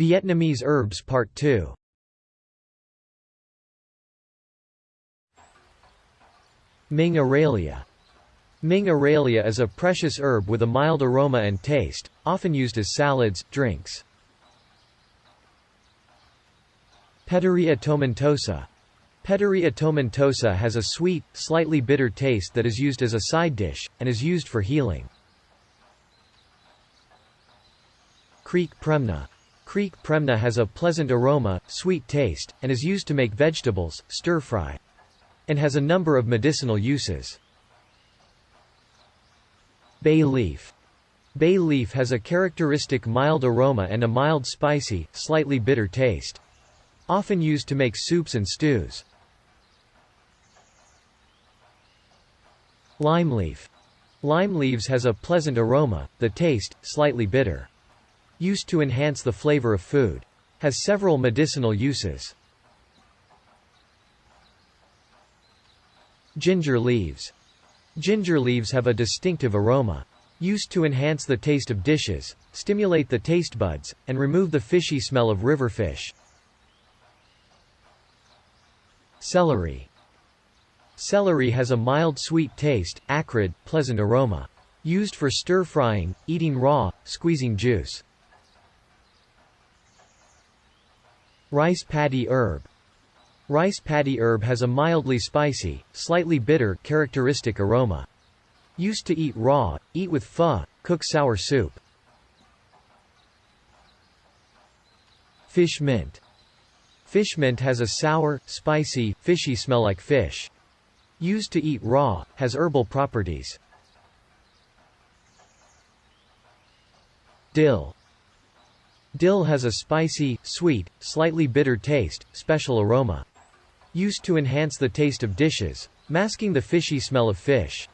Vietnamese herbs Part 2. Ming aralia. Ming aralia is a precious herb with a mild aroma and taste, often used as salads, drinks. Paederia tomentosa. Paederia tomentosa has a sweet, slightly bitter taste that is used as a side dish, and is used for healing. Creek premna. Creek premna has a pleasant aroma, sweet taste, and is used to make vegetables, stir-fry, and has a number of medicinal uses. Bay leaf. Bay leaf has a characteristic mild aroma and a mild spicy, slightly bitter taste. Often used to make soups and stews. Lime leaf. Lime leaves has a pleasant aroma, the taste, slightly bitter. Used to enhance the flavor of food. Has several medicinal uses. Ginger leaves. Ginger leaves have a distinctive aroma. Used to enhance the taste of dishes, stimulate the taste buds, and remove the fishy smell of river fish. Celery. Celery has a mild sweet taste, acrid, pleasant aroma. Used for stir-frying, eating raw, squeezing juice. Rice paddy herb. Rice paddy herb has a mildly spicy, slightly bitter, characteristic aroma. Used to eat raw, eat with pho, cook sour soup. Fish mint. Fish mint has a sour, spicy, fishy smell like fish. Used to eat raw, has herbal properties. Dill. Dill has a spicy, sweet, slightly bitter taste, special aroma. Used to enhance the taste of dishes, masking the fishy smell of fish.